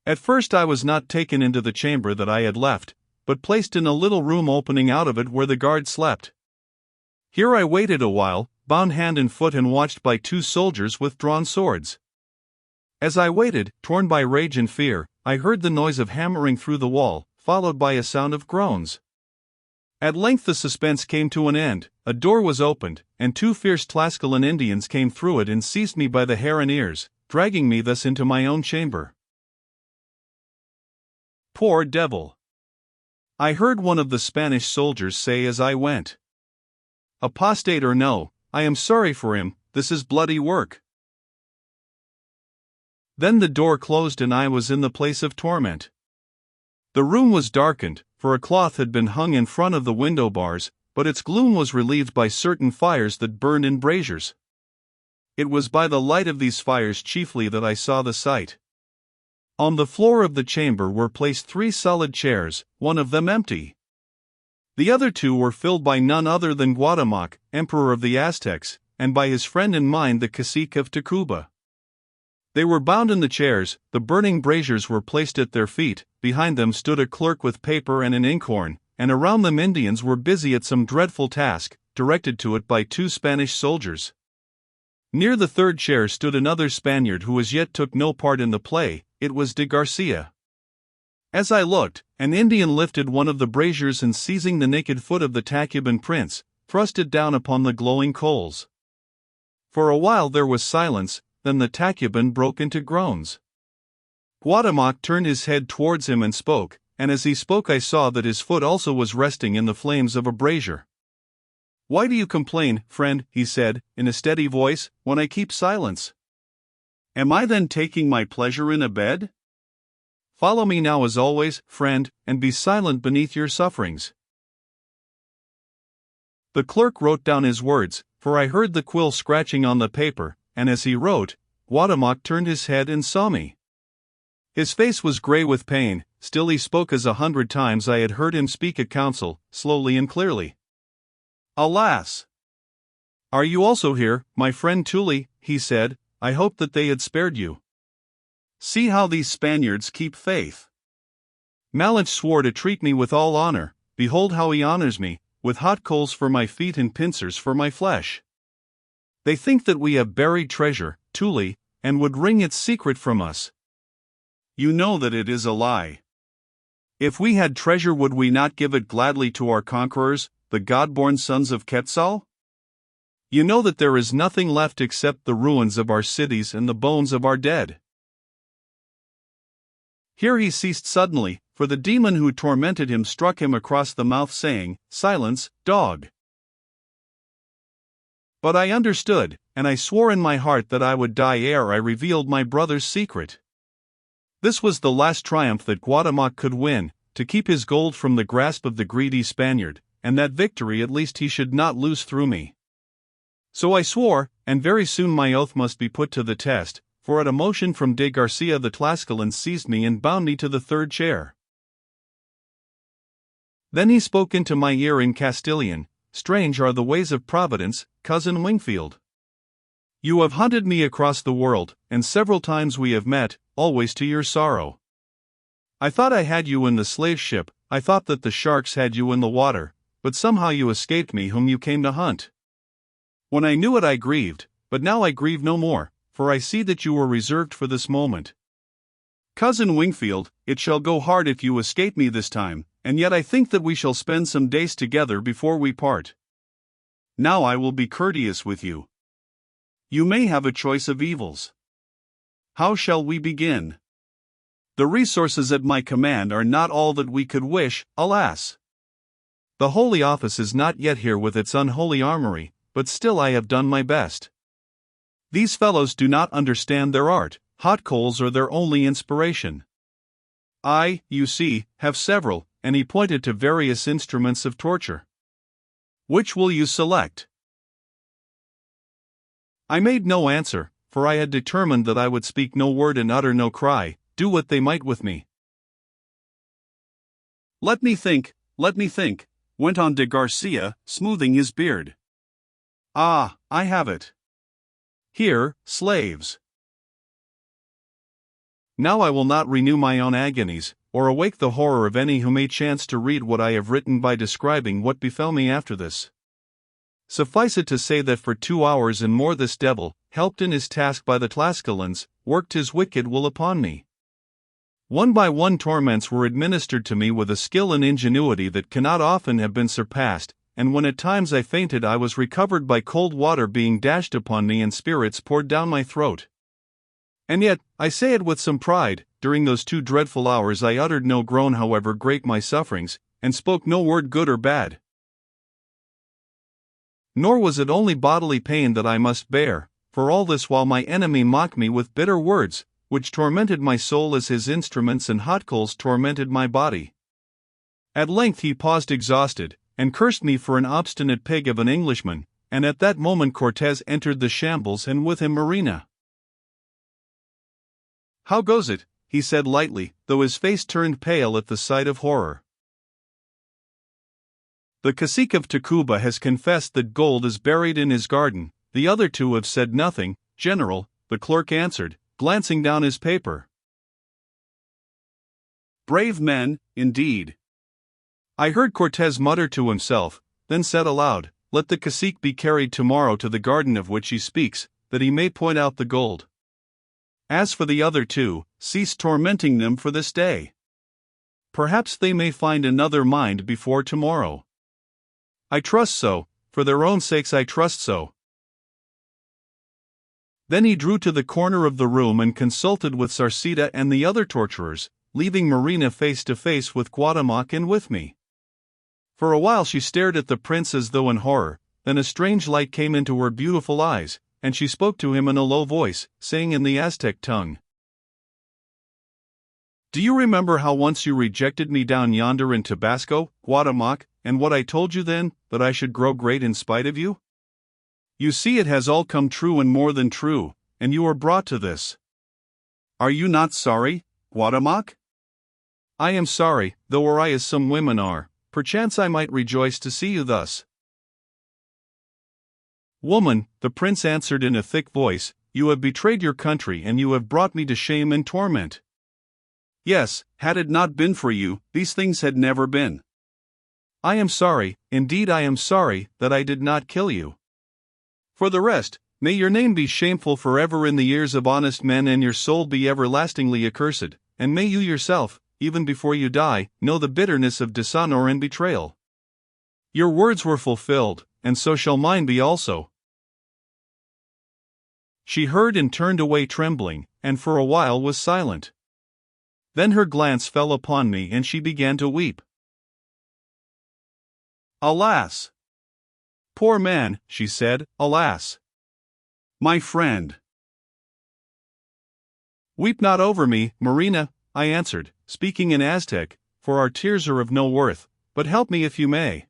At first I was not taken into the chamber that I had left, but placed in a little room opening out of it where the guard slept. Here I waited a while, bound hand and foot and watched by 2 soldiers with drawn swords. As I waited, torn by rage and fear, I heard the noise of hammering through the wall, followed by a sound of groans. At length the suspense came to an end, a door was opened, and 2 fierce Tlascalan Indians came through it and seized me by the hair and ears, dragging me thus into my own chamber. Poor devil! I heard one of the Spanish soldiers say as I went. Apostate or no, I am sorry for him, this is bloody work. Then the door closed and I was in the place of torment. The room was darkened, for a cloth had been hung in front of the window bars, but its gloom was relieved by certain fires that burned in braziers. It was by the light of these fires chiefly that I saw the sight. On the floor of the chamber were placed 3 solid chairs, one of them empty. The other 2 were filled by none other than Cuauhtémoc, emperor of the Aztecs, and by his friend and mine the cacique of Tacuba. They were bound in the chairs, the burning braziers were placed at their feet, behind them stood a clerk with paper and an inkhorn, and around them Indians were busy at some dreadful task, directed to it by 2 Spanish soldiers. Near the 3rd chair stood another Spaniard who as yet took no part in the play, it was de Garcia. As I looked, an Indian lifted one of the braziers and seizing the naked foot of the Tacuban prince, thrust it down upon the glowing coals. For a while there was silence, then the Tacuban broke into groans. Cuauhtémoc turned his head towards him and spoke, and as he spoke I saw that his foot also was resting in the flames of a brazier. "Why do you complain, friend," he said, in a steady voice, "when I keep silence? Am I then taking my pleasure in a bed? Follow me now as always, friend, and be silent beneath your sufferings." The clerk wrote down his words, for I heard the quill scratching on the paper, and as he wrote, Cuauhtémoc turned his head and saw me. His face was grey with pain, still he spoke as 100 times I had heard him speak at council, slowly and clearly. "Alas! Are you also here, my friend Tully?" he said. "I hoped that they had spared you. See how these Spaniards keep faith. Malinche swore to treat me with all honor, behold how he honors me, with hot coals for my feet and pincers for my flesh. They think that we have buried treasure, Tully, and would wring its secret from us. You know that it is a lie. If we had treasure, would we not give it gladly to our conquerors, the God-born sons of Quetzal? You know that there is nothing left except the ruins of our cities and the bones of our dead." Here he ceased suddenly, for the demon who tormented him struck him across the mouth, saying, "Silence, dog!" But I understood, and I swore in my heart that I would die ere I revealed my brother's secret. This was the last triumph that Cuauhtémoc could win, to keep his gold from the grasp of the greedy Spaniard, and that victory at least he should not lose through me. So I swore, and very soon my oath must be put to the test, for at a motion from de Garcia the Tlascalan seized me and bound me to the 3rd chair. Then he spoke into my ear in Castilian, "Strange are the ways of Providence, cousin Wingfield. You have hunted me across the world, and several times we have met, always to your sorrow. I thought I had you in the slave ship, I thought that the sharks had you in the water, but somehow you escaped me whom you came to hunt. When I knew it I grieved, but now I grieve no more, for I see that you were reserved for this moment. Cousin Wingfield, it shall go hard if you escape me this time, and yet I think that we shall spend some days together before we part. Now I will be courteous with you. You may have a choice of evils. How shall we begin? The resources at my command are not all that we could wish, alas! The Holy Office is not yet here with its unholy armory, but still I have done my best. These fellows do not understand their art, hot coals are their only inspiration. I, you see, have several, and he pointed to various instruments of torture. Which will you select? I made no answer, for I had determined that I would speak no word and utter no cry, do what they might with me. Let me think, went on de Garcia, smoothing his beard. Ah, I have it. Here, slaves. Now I will not renew my own agonies, or awake the horror of any who may chance to read what I have written by describing what befell me after this. Suffice it to say that for 2 hours and more this devil, helped in his task by the Tlascalans, worked his wicked will upon me. One by one torments were administered to me with a skill and ingenuity that cannot often have been surpassed, and when at times I fainted I was recovered by cold water being dashed upon me and spirits poured down my throat. And yet, I say it with some pride, during those 2 dreadful hours I uttered no groan however great my sufferings, and spoke no word good or bad. Nor was it only bodily pain that I must bear, for all this while my enemy mocked me with bitter words, which tormented my soul as his instruments and hot coals tormented my body. At length he paused exhausted, and cursed me for an obstinate pig of an Englishman, and at that moment Cortez entered the shambles and with him Marina. "How goes it?" he said lightly, though his face turned pale at the sight of horror. "The cacique of Tacuba has confessed that gold is buried in his garden. The other 2 have said nothing, General," the clerk answered, glancing down his paper. "Brave men, indeed." I heard Cortez mutter to himself, then said aloud, "Let the cacique be carried tomorrow to the garden of which he speaks, that he may point out the gold. As for the other 2, cease tormenting them for this day. Perhaps they may find another mind before tomorrow. I trust so, for their own sakes I trust so." Then he drew to the corner of the room and consulted with Sarcita and the other torturers, leaving Marina face to face with Guatemoc and with me. For a while she stared at the prince as though in horror, then a strange light came into her beautiful eyes, and she spoke to him in a low voice, saying in the Aztec tongue, "Do you remember how once you rejected me down yonder in Tabasco, Guatemoc, and what I told you then, that I should grow great in spite of you? You see it has all come true and more than true, and you are brought to this. Are you not sorry, Guatemoc?" "I am sorry, though or I as some women are, perchance I might rejoice to see you thus." "Woman," the prince answered in a thick voice, "you have betrayed your country and you have brought me to shame and torment. Yes, had it not been for you, these things had never been. I am sorry, indeed I am sorry, that I did not kill you. For the rest, may your name be shameful forever in the ears of honest men and your soul be everlastingly accursed, and may you yourself, even before you die, know the bitterness of dishonor and betrayal. Your words were fulfilled, and so shall mine be also." She heard and turned away trembling, and for a while was silent. Then her glance fell upon me and she began to weep. "Alas! Poor man," she said, "alas! My friend." "Weep not over me, Marina," I answered, speaking in Aztec, "for our tears are of no worth, but help me if you may."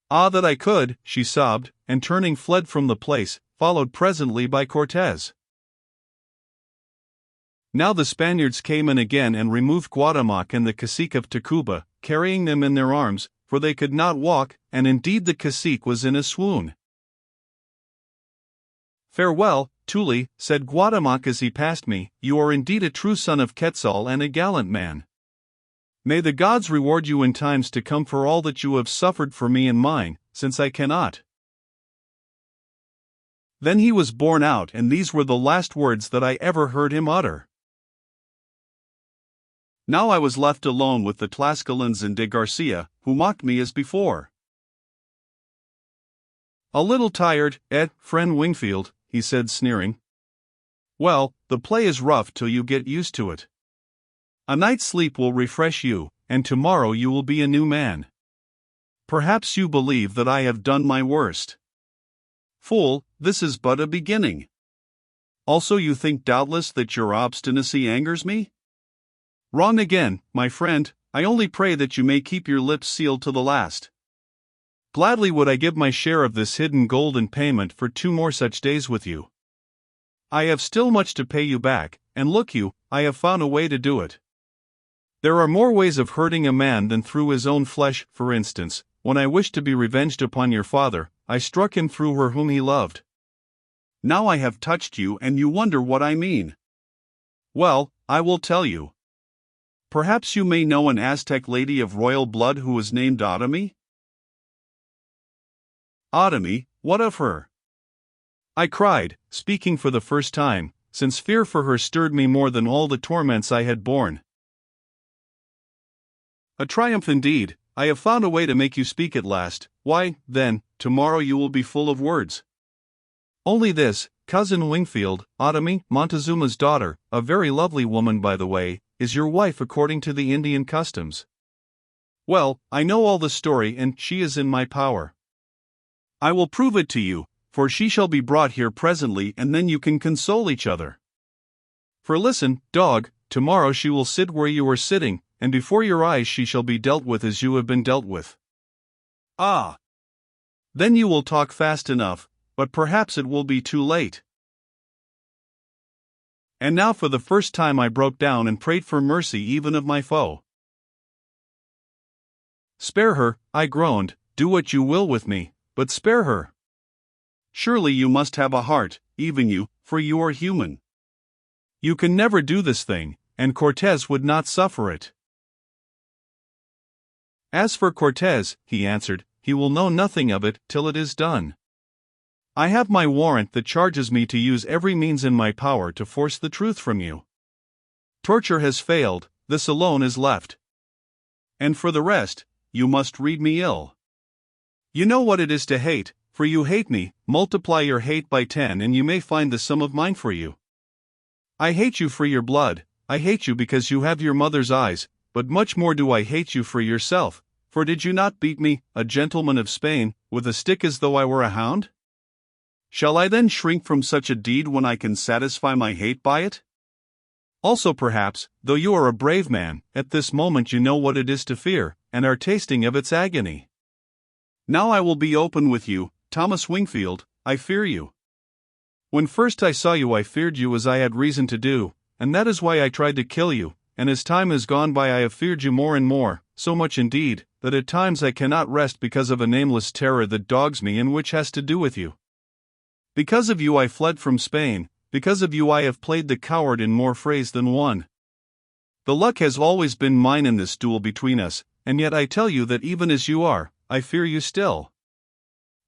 "Ah, that I could," she sobbed, and turning fled from the place, followed presently by Cortez. Now the Spaniards came in again and removed Guatemoc and the cacique of Tacuba, carrying them in their arms, for they could not walk, and indeed the cacique was in a swoon. "Farewell, Tuli," said Guatemoc as he passed me, "you are indeed a true son of Quetzal and a gallant man. May the gods reward you in times to come for all that you have suffered for me and mine, since I cannot." Then he was borne out, and these were the last words that I ever heard him utter. Now I was left alone with the Tlascalans and de Garcia, who mocked me as before. "A little tired, friend Wingfield," he said sneering. "Well, the play is rough till you get used to it. A night's sleep will refresh you, and tomorrow you will be a new man. Perhaps you believe that I have done my worst. Fool, this is but a beginning. Also you think doubtless that your obstinacy angers me? Wrong again, my friend, I only pray that you may keep your lips sealed to the last. Gladly would I give my share of this hidden gold in payment for 2 more such days with you. I have still much to pay you back, and look you, I have found a way to do it. There are more ways of hurting a man than through his own flesh. For instance, when I wished to be revenged upon your father, I struck him through her whom he loved. Now I have touched you and you wonder what I mean. Well, I will tell you. Perhaps you may know an Aztec lady of royal blood who was named Otomi? Otomi, what of her? I cried, speaking for the first time, since fear for her stirred me more than all the torments I had borne. A triumph indeed. I have found a way to make you speak at last. Why, then, tomorrow you will be full of words. Only this, Cousin Wingfield, Otomi, Montezuma's daughter, a very lovely woman by the way, is your wife according to the Indian customs. Well, I know all the story and she is in my power. I will prove it to you, for she shall be brought here presently and then you can console each other. For listen, dog, tomorrow she will sit where you are sitting, and before your eyes she shall be dealt with as you have been dealt with. Ah! Then you will talk fast enough, but perhaps it will be too late. And now for the first time I broke down and prayed for mercy even of my foe. Spare her, I groaned, do what you will with me, but spare her. Surely you must have a heart, even you, for you are human. You can never do this thing, and Cortez would not suffer it. As for Cortez, he answered, he will know nothing of it till it is done. I have my warrant that charges me to use every means in my power to force the truth from you. Torture has failed, this alone is left. And for the rest, you must read me ill. You know what it is to hate, for you hate me, multiply your hate by 10 and you may find the sum of mine for you. I hate you for your blood, I hate you because you have your mother's eyes, but much more do I hate you for yourself, for did you not beat me, a gentleman of Spain, with a stick as though I were a hound? Shall I then shrink from such a deed when I can satisfy my hate by it? Also perhaps, though you are a brave man, at this moment you know what it is to fear, and are tasting of its agony. Now I will be open with you, Thomas Wingfield, I fear you. When first I saw you I feared you as I had reason to do, and that is why I tried to kill you, and as time has gone by I have feared you more and more, so much indeed, that at times I cannot rest because of a nameless terror that dogs me and which has to do with you. Because of you I fled from Spain, because of you I have played the coward in more frays than one. The luck has always been mine in this duel between us, and yet I tell you that even as you are, I fear you still.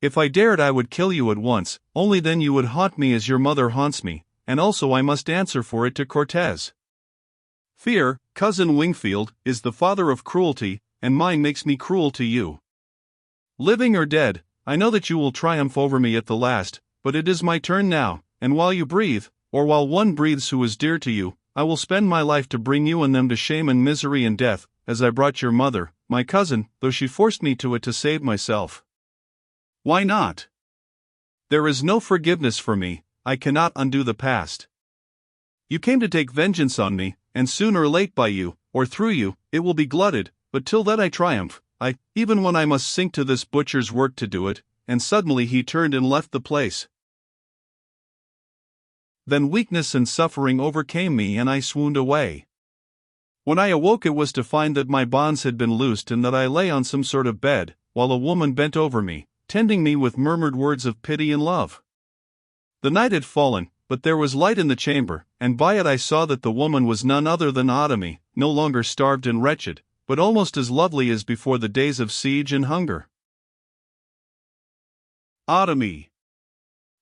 If I dared I would kill you at once, only then you would haunt me as your mother haunts me, and also I must answer for it to Cortez. Fear, Cousin Wingfield, is the father of cruelty, and mine makes me cruel to you. Living or dead, I know that you will triumph over me at the last, but it is my turn now, and while you breathe, or while one breathes who is dear to you, I will spend my life to bring you and them to shame and misery and death, as I brought your mother, my cousin, though she forced me to it to save myself. Why not? There is no forgiveness for me, I cannot undo the past. You came to take vengeance on me, and soon or late by you, or through you, it will be glutted, but till then I triumph, even when I must sink to this butcher's work to do it, and suddenly he turned and left the place. Then weakness and suffering overcame me and I swooned away. When I awoke it was to find that my bonds had been loosed and that I lay on some sort of bed, while a woman bent over me, tending me with murmured words of pity and love. The night had fallen, but there was light in the chamber, and by it I saw that the woman was none other than Otomi, no longer starved and wretched, but almost as lovely as before the days of siege and hunger. Otomi!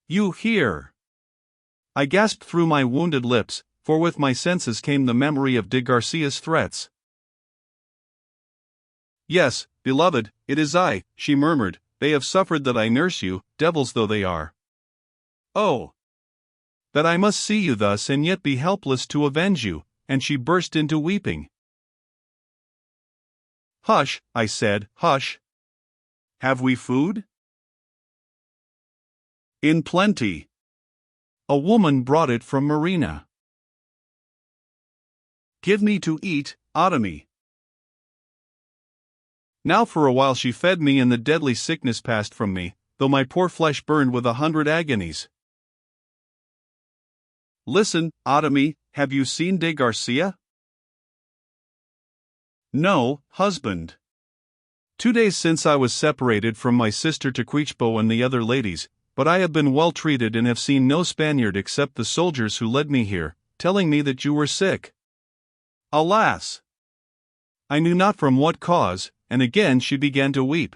You here! I gasped through my wounded lips, for with my senses came the memory of de Garcia's threats. Yes, beloved, it is I, she murmured, they have suffered that I nurse you, devils though they are. Oh! That I must see you thus and yet be helpless to avenge you, and she burst into weeping. Hush, I said, hush. Have we food? In plenty. A woman brought it from Marina. Give me to eat, Otomi. Now for a while she fed me and the deadly sickness passed from me, though my poor flesh burned with 100 agonies. Listen, Otomi, have you seen de Garcia? No, husband. 2 days since I was separated from my sister Tequichpo and the other ladies, but I have been well treated and have seen no Spaniard except the soldiers who led me here, telling me that you were sick. Alas! I knew not from what cause, and again she began to weep.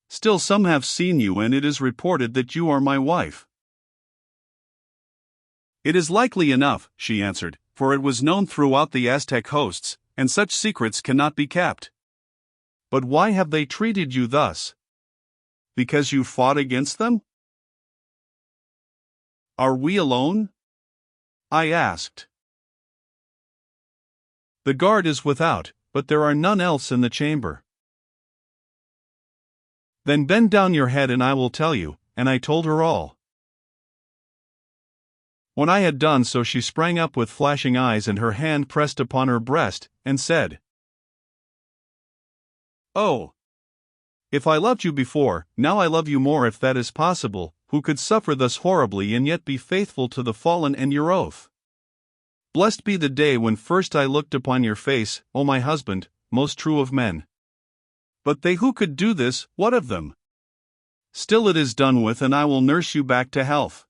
Still some have seen you, and it is reported that you are my wife. It is likely enough, she answered, for it was known throughout the Aztec hosts, and such secrets cannot be kept. But why have they treated you thus? Because you fought against them? Are we alone? I asked. The guard is without, but there are none else in the chamber. Then bend down your head and I will tell you, and I told her all. When I had done so, she sprang up with flashing eyes and her hand pressed upon her breast, and said, "Oh! If I loved you before, now I love you more, if that is possible, who could suffer thus horribly and yet be faithful to the fallen and your oath. Blessed be the day when first I looked upon your face, O my husband, most true of men. But they who could do this, what of them? Still it is done with, and I will nurse you back to health.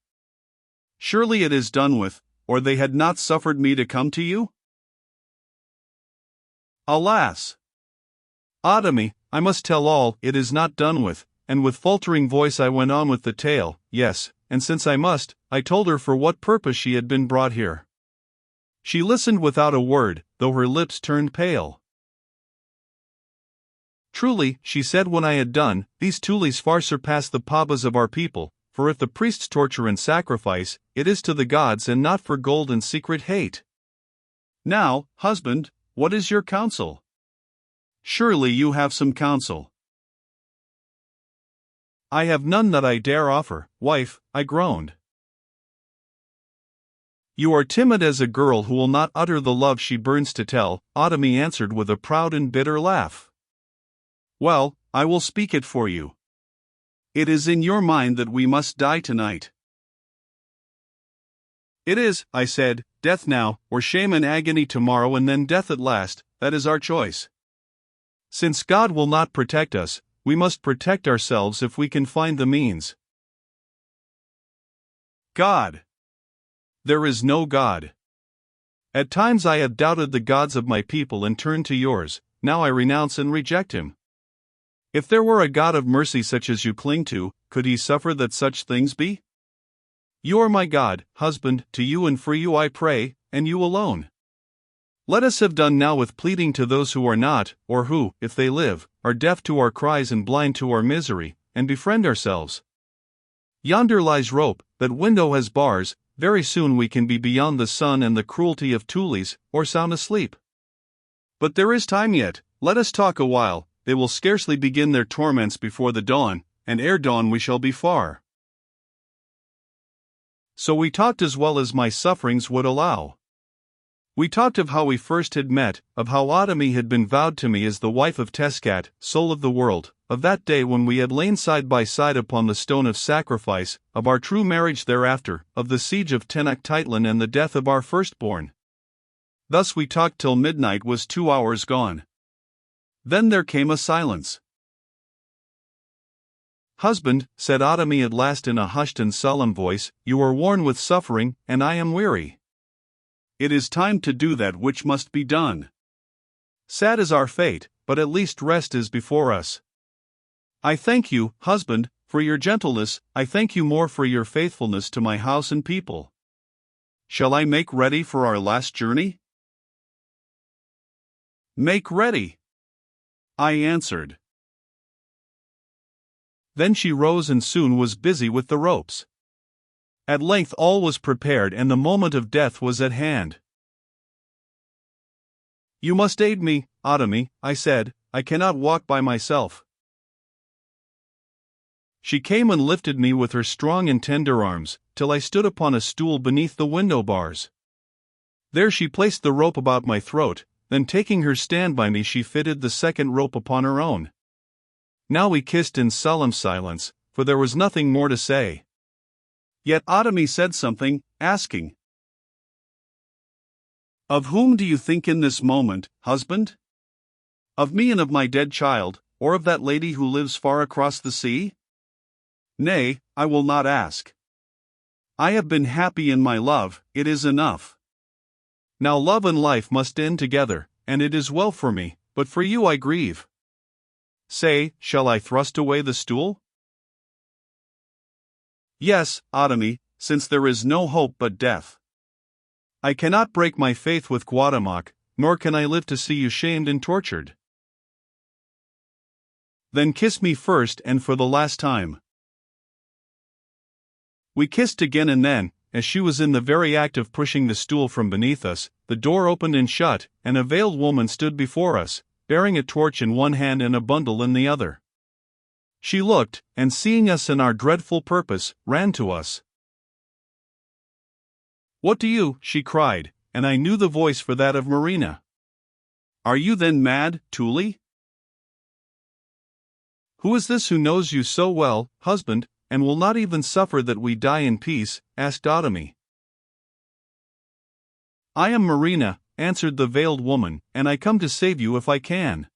Surely it is done with, or they had not suffered me to come to you? Alas! Adami, I must tell all, it is not done with," and with faltering voice I went on with the tale. Yes, and since I must, I told her for what purpose she had been brought here. She listened without a word, though her lips turned pale. "Truly," she said when I had done, "these tules far surpass the pabas of our people, for if the priests torture and sacrifice, it is to the gods and not for gold and secret hate. Now, husband, what is your counsel? Surely you have some counsel." "I have none that I dare offer, wife," I groaned. "You are timid as a girl who will not utter the love she burns to tell," Adami answered with a proud and bitter laugh. "Well, I will speak it for you. It is in your mind that we must die tonight." "It is," I said, "death now, or shame and agony tomorrow, and then death at last. That is our choice. Since God will not protect us, we must protect ourselves if we can find the means." God! There is no God. At times I have doubted the gods of my people and turned to yours. Now I renounce and reject him. If there were a God of mercy such as you cling to, could he suffer that such things be? You are my God, husband, to you and for you I pray, and you alone. Let us have done now with pleading to those who are not, or who, if they live, are deaf to our cries and blind to our misery, and befriend ourselves. Yonder lies rope, that window has bars, very soon we can be beyond the sun and the cruelty of tules, or sound asleep. But there is time yet, let us talk a while. They will scarcely begin their torments before the dawn, and ere dawn we shall be far. So we talked as well as my sufferings would allow. We talked of how we first had met, of how Adami had been vowed to me as the wife of Tescat, soul of the world, of that day when we had lain side by side upon the stone of sacrifice, of our true marriage thereafter, of the siege of Tenochtitlan and the death of our firstborn. Thus we talked till midnight was 2 hours gone. Then there came a silence. "Husband," said Adami at last in a hushed and solemn voice, "you are worn with suffering, and I am weary. It is time to do that which must be done. Sad is our fate, but at least rest is before us. I thank you, husband, for your gentleness. I thank you more for your faithfulness to my house and people. Shall I make ready for our last journey?" "Make ready," I answered. Then she rose and soon was busy with the ropes. At length all was prepared and the moment of death was at hand. "You must aid me, Adami," I said, "I cannot walk by myself." She came and lifted me with her strong and tender arms, till I stood upon a stool beneath the window bars. There she placed the rope about my throat, then taking her stand by me she fitted the second rope upon her own. Now we kissed in solemn silence, for there was nothing more to say. Yet Adami said something, asking, "Of whom do you think in this moment, husband? Of me and of my dead child, or of that lady who lives far across the sea? Nay, I will not ask. I have been happy in my love, it is enough. Now love and life must end together, and it is well for me, but for you I grieve. Say, shall I thrust away the stool? Yes, Otomi, since there is no hope but death. I cannot break my faith with Guatemoc, nor can I live to see you shamed and tortured. Then kiss me first and for the last time. We kissed again, and then, as she was in the very act of pushing the stool from beneath us, the door opened and shut, and a veiled woman stood before us, bearing a torch in one hand and a bundle in the other. She looked, and seeing us and our dreadful purpose, ran to us. What do you? She cried, and I knew the voice for that of Marina. Are you then mad, Tuli? Who is this who knows you so well, husband, and will not even suffer that we die in peace? Asked Otomi. I am Marina, answered the veiled woman, and I come to save you if I can.